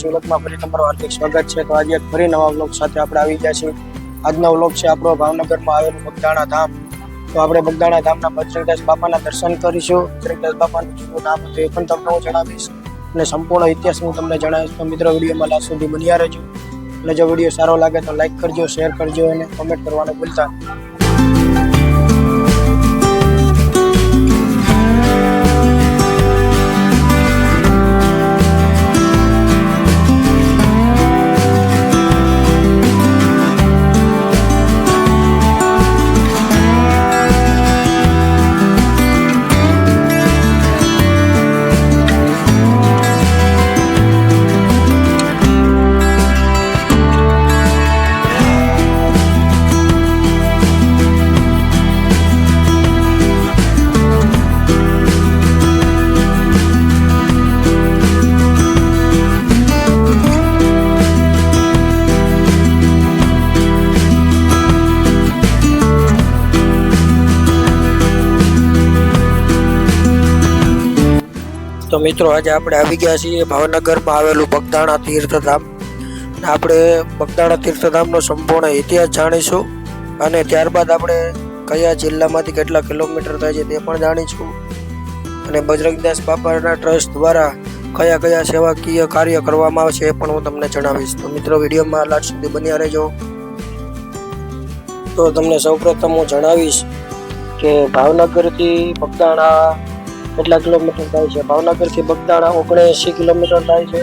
આદિવાસી વ્લોગમાં ફરી તમારું હાર્દિક સ્વાગત છે। તો આજે એક ફરી નવા વ્લોગ સાથે આપણે આવી ગયા છીએ। આજનો વ્લોગ છે આપણો ભાવનગરમાં આવેલું બગદાણા ધામ। તો આપણે બગદાણા ધામના બજરંગદાસ બાપાના દર્શન કરીશું। બજરંગદાસ બાપાનું શું નામ હતું એ પણ તમને હું જણાવીશ અને સંપૂર્ણ ઇતિહાસ હું તમને જણાવીશ। તો મિત્રો વિડીયોમાં લાસ્ટ સુધી બન્યા રહેજો અને જો વિડીયો સારો લાગે તો લાઈક કરજો, શેર કરજો અને કમેન્ટ કરવાનું ભૂલતા નહીં। તો મિત્રો આજે આપણે આવી ગયા છીએ ભાવનગરમાં આવેલું બગદાણા તીર્થધામ। આપણે બગદાણા તીર્થધામનો સંપૂર્ણ ઇતિહાસ જાણીશું અને ત્યારબાદ આપણે કયા જિલ્લામાંથી કેટલા કિલોમીટર થાય છે તે પણ જાણીશું અને બજરંગદાસ બાપાના ટ્રસ્ટ દ્વારા કયા કયા સેવાકીય કાર્ય કરવામાં આવશે એ પણ હું તમને જણાવીશ। તો મિત્રો વિડીયોમાં લાસ્ટ સુધી બન્યા રહેજો। તો તમને સૌપ્રથમ હું જણાવીશ કે ભાવનગરથી બગદાણા કેટલા કિલોમીટર થાય છે। ભાવનગરથી બગદાણા 79 કિલોમીટર થાય છે।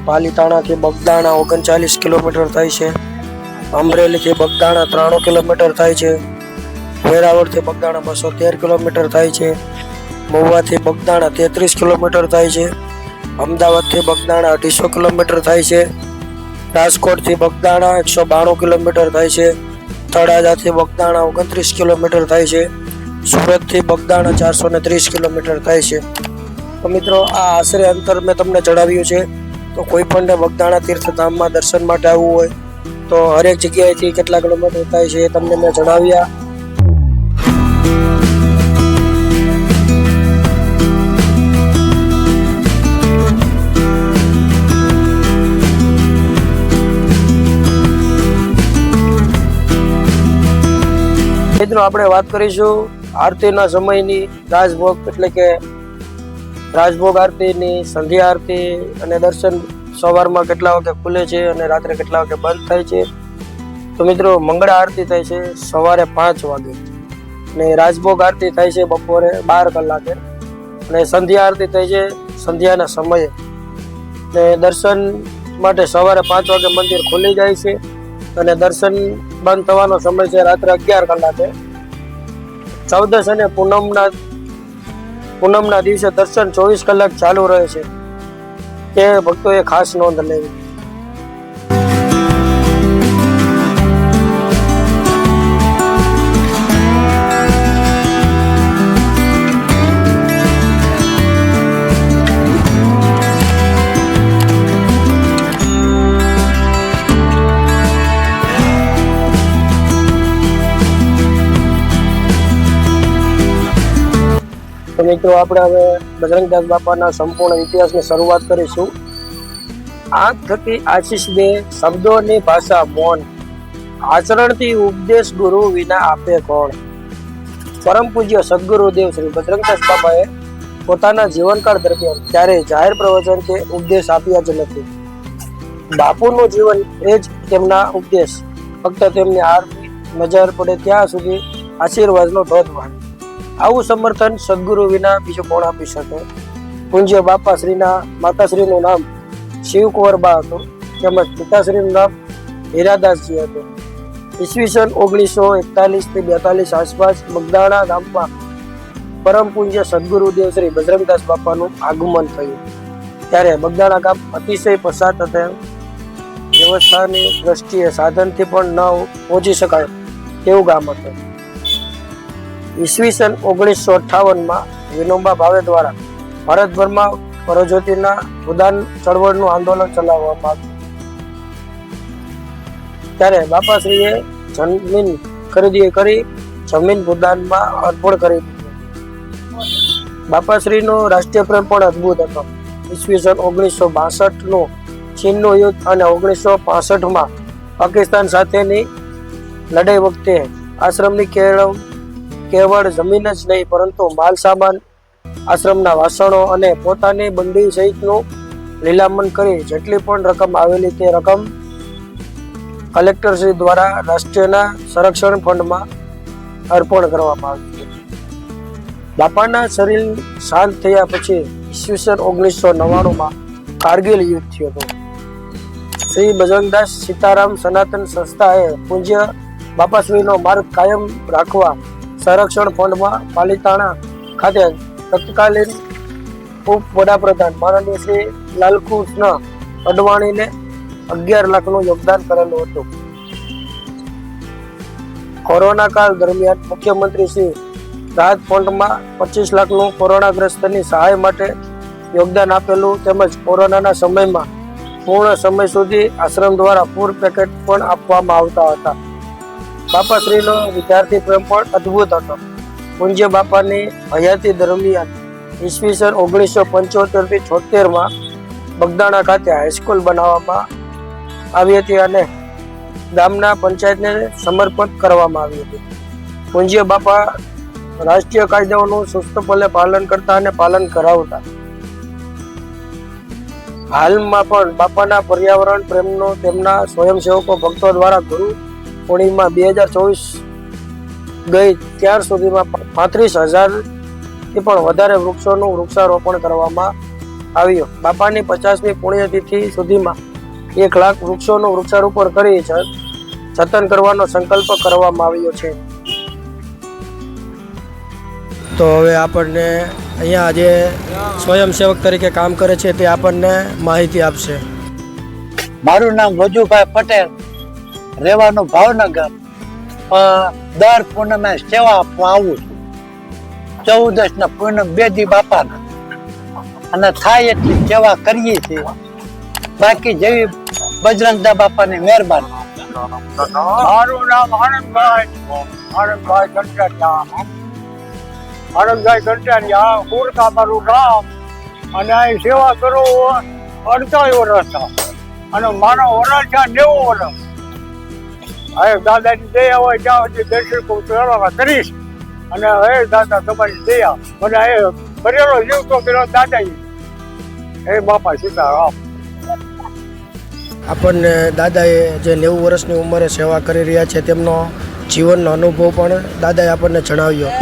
પાલીતાણાથી બગદાણા 39 કિલોમીટર થાય છે। અમરેલીથી બગદાણા 93 કિલોમીટર થાય છે। વેરાવળથી બગદાણા 213 કિલોમીટર થાય છે। મહુવાથી બગદાણા 33 કિલોમીટર થાય છે। અમદાવાદથી બગદાણા 250 કિલોમીટર થાય છે। રાજકોટથી બગદાણા 192 કિલોમીટર થાય છે। તળાજાથી બગદાણા 29 કિલોમીટર થાય છે। સુરતથી બગદાણા 430 કિલોમીટર થાય છે। તો મિત્રો આ આશરે અંતર મેં તમને જણાવ્યું છે। તો કોઈ પણ બગદાણા તીર્થધામમાં દર્શન માટે આવવું હોય તો હરેક જગ્યાએથી કેટલા કિલોમીટર થાય છે એ તમને મેં જણાવ્યા। મિત્રો આપણે વાત કરીશું આરતીના સમયની રાજભોગ એટલે કે રાજભોગ આરતીની, સંધ્યા આરતી અને દર્શન સવારમાં કેટલા વાગે ખુલે છે અને રાત્રે કેટલા વાગે બંધ થાય છે। તો મિત્રો મંગળા આરતી થાય છે સવારે 5 વાગે અને રાજભોગ આરતી થાય છે બપોરે 12 કલાકે અને સંધ્યા આરતી થાય છે સંધ્યાના સમયે। ને દર્શન માટે સવારે 5 વાગે મંદિર ખુલી જાય છે અને દર્શન બંધ થવાનો સમય છે રાત્રે 11 કલાકે। 14 અને પૂનમના દિવસે દર્શન 24 કલાક ચાલુ રહે છે તે ભક્તોએ ખાસ નોંધ લેવી। તો મિત્રો આપણે હવે બજરંગદાસ બાપાના સંપૂર્ણ ઇતિહાસની શરૂઆત કરીશું। આંખ થકી આશીષ દે, શબ્દોની ભાષા મૌન, આચરણથી ઉપદેશ ગુરુ વિના આપે કોણ। પરમ પૂજ્ય સદગુરુદેવ શ્રી બજરંગદાસ બાપાએ પોતાના જીવનકાળ દરમિયાન ક્યારેય જાહેર પ્રવચન કે ઉપદેશ આપ્યા જ નથી। બાપુનું જીવન એ જ તેમના ઉપદેશ। ફક્ત તેમની આરતી નજર પડે ત્યાં સુધી આશીર્વાદનો ધોધ વહે। આવું સમર્થન સદગુરુ વિના બીજું કોણ આપી શકે। પૂજ્ય બાપાશ્રીના માતાશ્રીનું નામ શિવકુંવરબા હતું તેમજ પિતાશ્રીનું નામ હીરાદાસજી હતું। ઈસવીસન 1941 થી 42 આસપાસ બગદાણા ગામમાં પરમ પૂજ્ય સદગુરુદેવ શ્રી બજરંગદાસ બાપાનું આગમન થયું ત્યારે બગદાણા ગામ અતિશય પછાત હતા। વ્યવસ્થાની દ્રષ્ટિએ સાધનથી પણ ન પહોંચી શકાય તેવું ગામ હતું। ઈસવીસન 1958માં વિનોબા ભાવે દ્વારા ભારતભરમાં પરોજ્યોતિના ઉદાન ચળવળનું આંદોલન ચલાવવામાં આવ્યું ત્યારે બાપાશ્રીએ જમીન ખરીદી કરી જમીન ભૂદાનમાં અર્પણ કરી દીધી। બાપાશ્રીનો રાષ્ટ્રીય પ્રેમ પણ અદભુત હતો। ઈસવીસન 1962નું ચીનનું યુદ્ધ અને 1965માં પાકિસ્તાન સાથેની લડાઈ વખતે આશ્રમની કેવળ જમીન જ નહીં પરંતુ માલ સામાન, આશ્રમના વાસણો અને પોતાની બંડી સહિતનું લીલામણ કરી જેટલી પણ રકમ આવેલી તે રકમ કલેક્ટરશ્રી દ્વારા રાષ્ટ્રીયના સંરક્ષણ ફંડમાં અર્પણ કરવામાં આવી. બાપાના શરીર શાંત થયા પછી ઈસવીસન 1999માં કારગિલ યુદ્ધ થયું હતું. શ્રી બજરંગદાસ સીતારામ સનાતન સંસ્થાએ પૂજ્ય બાપાશ્રીનો માર્ગ કાયમ રાખવા સંરક્ષણ ફંડમાં પાલિતાણા ખાતે તત્કાલીન ઉપ વડાપ્રધાન માનનીય શ્રી લાલકૃષ્ણ અડવાણીને 11 લાખનું યોગદાન કરેલું હતું. કોરોના કાળ દરમિયાન મુખ્યમંત્રી શ્રી રાહત ફંડમાં 25 લાખનું કોરોનાગ્રસ્તની સહાય માટે યોગદાન આપેલું તેમજ કોરોનાના સમયમાં પૂર્ણ સમય સુધી આશ્રમ દ્વારા ફૂડ પેકેટ પણ આપવામાં આવતા હતા. બાપાશ્રીનો વિદ્યાર્થી પ્રેમ પણ અદ્ભુત હતો. પૂજ્ય બાપાની હયાતી દરમિયાન ઈસવીસન 1975 થી 76માં બગદાણા ખાતે હાઈસ્કૂલ બનાવવામાં આવી હતી અને ગામના પંચાયતને સમર્પિત કરવામાં આવી હતી. પૂજ્ય બાપા રાષ્ટ્રીય કાયદાઓનું સુસ્તપણે પાલન કરતા અને પાલન કરાવતા. હાલમાં પણ બાપાના પર્યાવરણ પ્રેમનો તેમના સ્વયંસેવકો ભક્તો દ્વારા ગુરુ પૂર્ણિમા 2024 ગઈ ત્યાર સુધીમાં 35,000 થી પણ વધારે વૃક્ષોનું વૃક્ષારોપણ કરવામાં આવ્યું. બાપાની 50મી પુણ્યતિથિ સુધીમાં 1 લાખ વૃક્ષોનું વૃક્ષારોપણ કરી જતન કરવાનો સંકલ્પ કરવામાં આવ્યો છે. તો હવે આપણને અહીંયા જે સ્વયંસેવક તરીકે કામ કરે છે તે આપણને માહિતી આપશે. મારું નામ વજુભાઈ પટેલ, રહેવાનું ભાવનગર. દર પૂનમે સેવા આપવા આવું છું. 14 ના પૂનમ 2 દી બાપાના અને થાય એટલી સેવા કરીએ છીએ. બાકી જેવી બજરંગદા બાપાની મહેરબાની. મારું નામ આનંદભાઈ કંટારિયા. કુરકા મારું ગામ અને અહીં સેવા કરું 48 વર્ષ અને મારો વરસ છે 90 વર્ષ. હવે દાદાની દયા હોય ત્યાં સુધી દર્શન કરીશ અને હવે દાદા તમારી દયા મને એ કરેલો જીવ તો પેલો દાદાજી એ બાપા સીતારામ. આપણને દાદાએ જે 90 વર્ષની ઉંમરે સેવા કરી રહ્યા છે તેમનો જીવનનો અનુભવ પણ દાદાએ આપણને જણાવ્યો.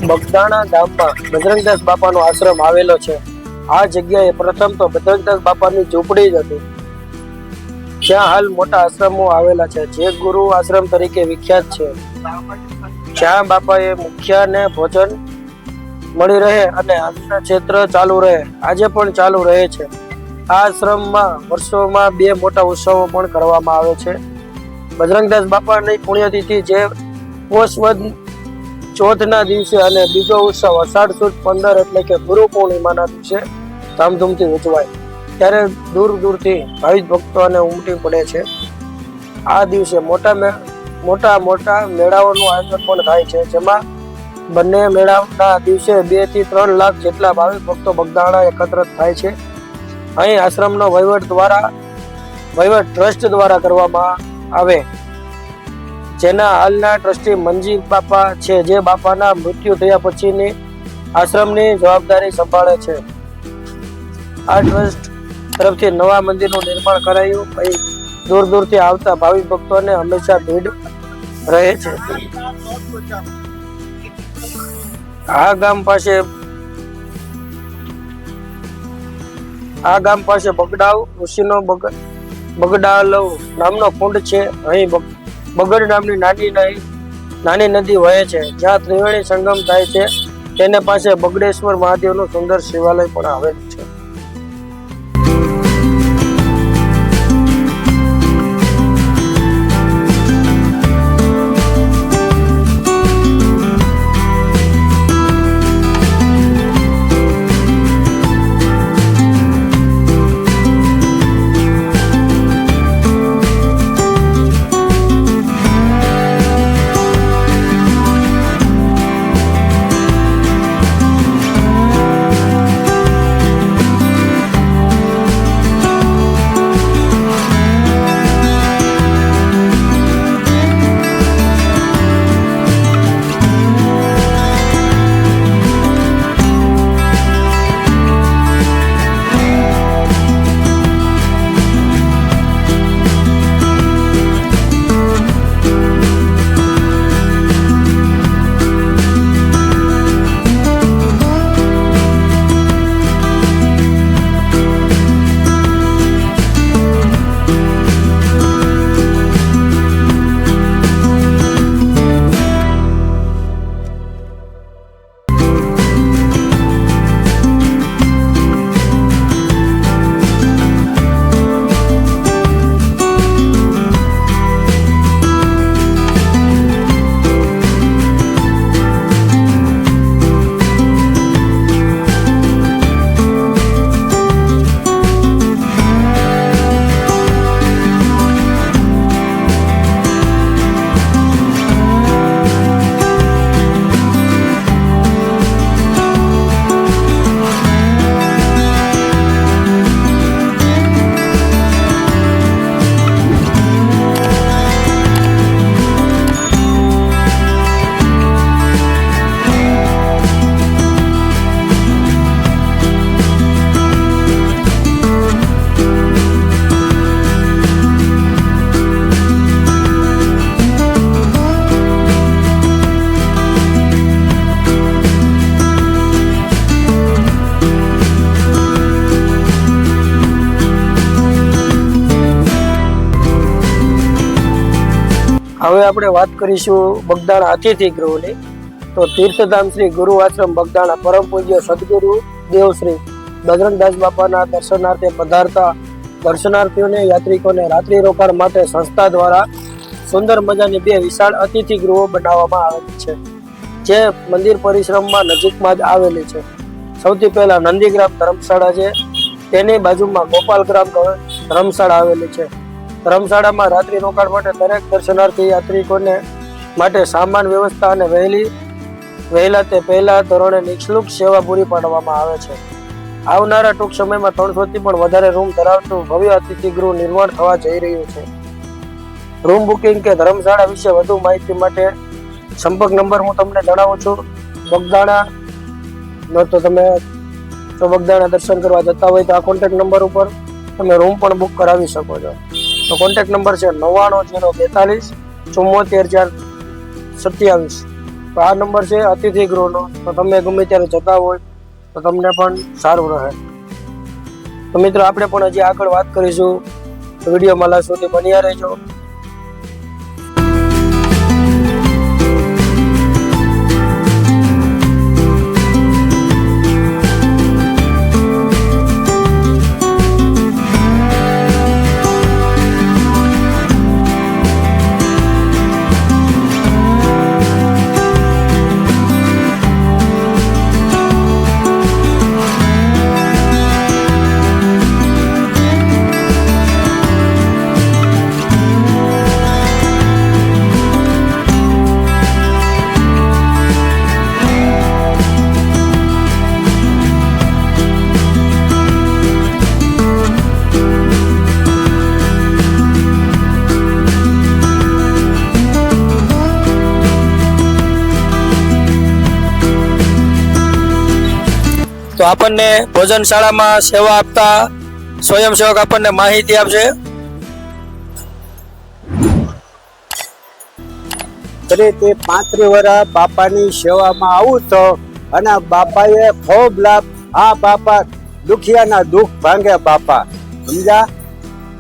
બગદાણા ગામમાં બજરંગદાસ બાપાનો આશ્રમ આવેલો છે. આ જગ્યાએ પ્રથમ તો બજરંગદાસ બાપાની ઝૂંપડી જ હતી. જ્યાં હાલ મોટા આશ્રમો આવેલા છે જે ગુરુ આશ્રમ તરીકે વિખ્યાત છે. જ્યાં બાપાએ મુખ્યને ભોજન મળી રહે અને અન્ન ક્ષેત્ર ચાલુ રહે આજે પણ ચાલુ રહે છે. આ આશ્રમમાં વર્ષોમાં 2 મોટા ઉત્સવો પણ કરવામાં આવે છે. બજરંગદાસ બાપાની પુણ્યતિથિ જે પોષ વદ ચોથના દિવસે અને બીજો ઉત્સવ અષાઢ સુદ 15 એટલે કે ગુરુ પૂર્ણિમાના દિવસે ધામધૂમથી ઉજવાય. ત્યારે દૂર દૂરથી ભાવિક ભક્તોને ઉમટી પડે છે. આ દિવસે મોટા મોટા મેળાઓનું આયોજન પણ થાય છે જેમાં બંને મેળાના દિવસે 2 થી 3 લાખ જેટલા ભાવિક ભક્તો બગદાણા એકત્રિત થાય છે. અહીં આશ્રમનો વહીવટ ટ્રસ્ટ દ્વારા કરવામાં આવે, જેના હાલના ટ્રસ્ટી મંજી બાપા છે, જે બાપાના મૃત્યુ થયા પછીની આશ્રમની જવાબદારી સંભાળે છે. આ ટ્રસ્ટ તરફથી નવા મંદિરનું નિર્માણ કરાયું. અહીં દૂર દૂરથી આવતા ભાવિક ભક્તોને હંમેશા ભીડ રહે છે. આ ગામ પાસે બગડાવ ઋષિનો બગડાલવ નામનો કુંડ છે. અહીં બગડ નામની નાની નદી વહે છે, જ્યાં ત્રિવેણી સંગમ થાય છે. તેને પાસે બગડેશ્વર મહાદેવનું સુંદર શિવાલય પણ આવેલું છે. હવે આપણે વાત કરીશું બગદાણા અતિથિ ગૃહની. તો તીર્થધામ શ્રી ગુરુ આશ્રમ બગદાણા પરમ પૂજ્ય સદગુરુ દેવ શ્રી બજરંગદાસ બાપાના દર્શનાર્થે પધારતા દર્શનાર્થીઓને યાત્રિકોને રાત્રિ રોકાણ માટે સંસ્થા દ્વારા સુંદર મજાની 2 વિશાળ અતિથિ ગૃહો બનાવવામાં આવેલી છે, જે મંદિર પરિશ્રમમાં નજીકમાં જ આવેલી છે. સૌથી પહેલા નંદીગ્રામ ધર્મશાળા છે, તેની બાજુમાં ગોપાલગ્રામ ધર્મશાળા આવેલી છે. ધર્મશાળામાં રાત્રિ રોકાણ માટે દરેક દર્શનાર્થી યાત્રિકોને માટે સામાન વ્યવસ્થા અને વહેલા તે પહેલા ધોરણે નિઃશુલ્ક સેવા પૂરી પાડવામાં આવે છે. આવનારા ટૂંક સમયમાં 300 થી પણ વધારે રૂમ ધરાવતું ભવ્ય અતિથિ ગૃહ નિર્માણ થવા જઈ રહ્યું છે. રૂમ બુકિંગ કે ધર્મશાળા વિશે વધુ માહિતી માટે સંપર્ક નંબર હું તમને જણાવું છું. બગદાણા તો તમે બગદાણા દર્શન કરવા જતા હોય તો આ કોન્ટેક્ટ નંબર ઉપર તમે રૂમ પણ બુક કરાવી શકો છો. તો કોન્ટેક્ટ નંબર છે 99042 74 તો આ નંબર છે અતિથિ ગૃહનો. તો તમે ગમે ત્યારે જતા હોય તો તમને પણ સારું રહે. તો મિત્રો આપણે પણ હજી આગળ વાત કરીશું. વિડીયોમાં લાસ્ટ સુધી બન્યા રહેજો. તો આપણને ભોજનશાળામાં સેવા આપતા સ્વયંસેવક આપણને માહિતી આપશે. ફરીથી 35 વર્ષ બાપાની સેવામાં આવું તો અને બાપાએ ખૂબ લાભ. આ બાપા દુખિયાના દુઃખ ભાંગે બાપા, સમજ્યા?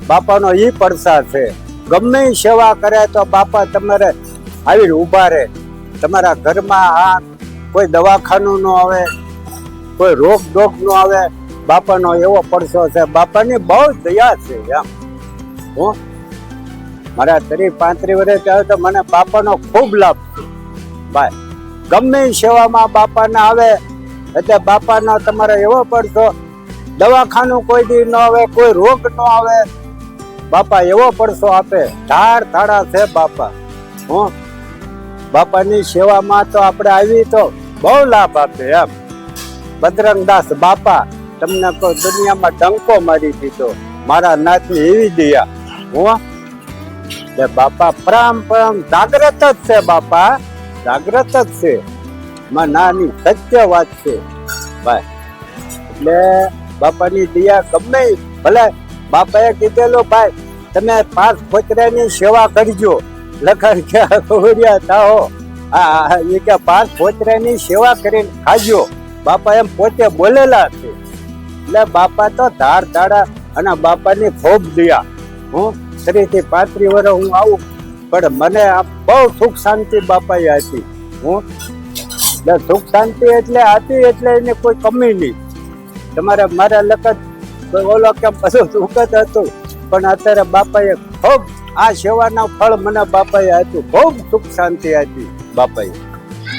બાપાનો ઈ પડસા છે. ગમે ઈ સેવા કરે તો બાપા તમારે આવી ઊભા રહે. તમારા ઘરમાં આ કોઈ દવાખાનું ન આવે, કોઈ રોગ ડોગ ન આવે. બાપાનો એવો પડસો છે. બાપાની બહુ દયા છે એમ. હું મારા 35 વર્ષ થયા તો મને બાપાનો ખૂબ લાભ છે ભાઈ. ગમે ઈ સેવામાં બાપાના આવે એટલે બાપાનો તમારે એવો પડશો. દવાખાનું કોઈ દી ન આવે, કોઈ રોગ ન આવે. બાપા એવો પડશો આપે. ધાર ધાડા છે બાપા. હું બાપાની સેવામાં તો આપણે આવી તો બહુ લાભ આપે એમ. બજરંગદાસ બાપા તમને કોઈ દુનિયામાં ડંકો મારી દીધો. મારા નાથની એવી દયા. હું બાપા પરમ જાગ્રત જ છે. બાપા જાગ્રત જ છે. માં નાની સત્ય વાત છે ભાઈ. એટલે બાપાની દયા ગમે ભલે. બાપાએ કીધેલું ભાઈ તમે 5 ફોતરાની સેવા કરજો. લખન કે ખોડિયા થાઓ. હા એ કે 5 ફોતરાની સેવા કરીને ખાજો. બાપા એમ પોતે બોલેલા છે. એટલે બાપા તો ધાર ધાડા અને બાપાની ખૂબ દયા. હું 35 વર્ષ હું આવું પણ મને આ બહુ સુખ શાંતિ બાપાએ હતી. હું એટલે સુખ શાંતિ એટલે હતી એટલે એને કોઈ કમી નહીં. તમારે મારા લખત ઓલો કેમ બધું સુખ જ હતું પણ અત્યારે બાપાએ ખૂબ આ સેવાના ફળ મને બાપાએ હતું. ખૂબ સુખ શાંતિ હતી બાપાએ.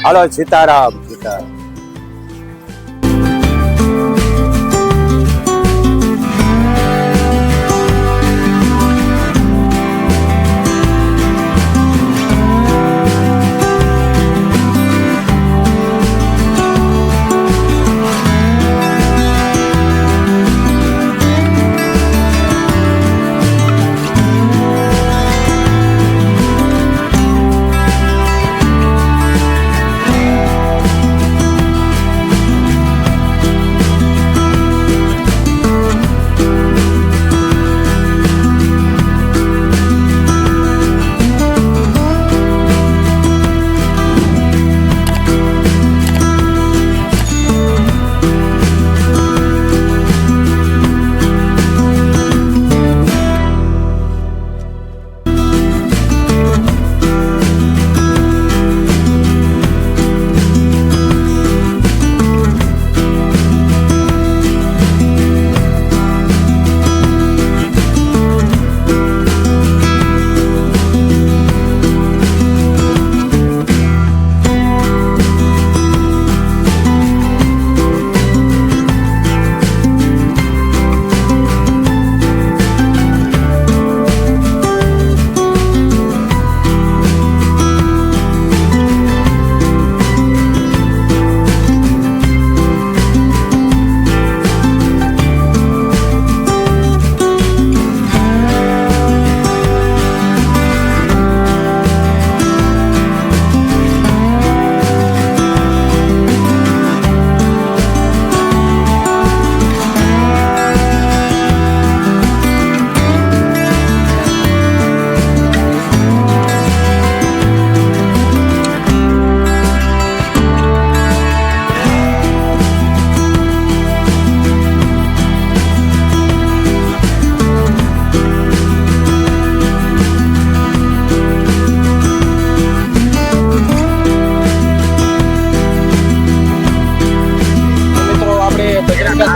હાલો સીતારામ સીતારામ.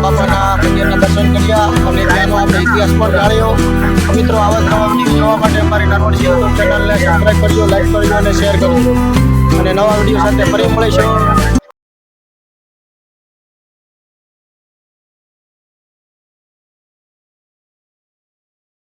બાપાના મંદિરના દર્શન કર્યા અને ત્યાંનો આપણે ઇતિહાસ પણ જાણ્યો. મિત્રો આવા જ નવા વિડીયો જોવા માટે અમારી નાનવડી યુટ્યુબ ચેનલને સબસ્ક્રાઈબ કરજો, લાઈક કરજો અને શેર કરજો. અને નવા વિડીયો સાથે ફરી મળીશું.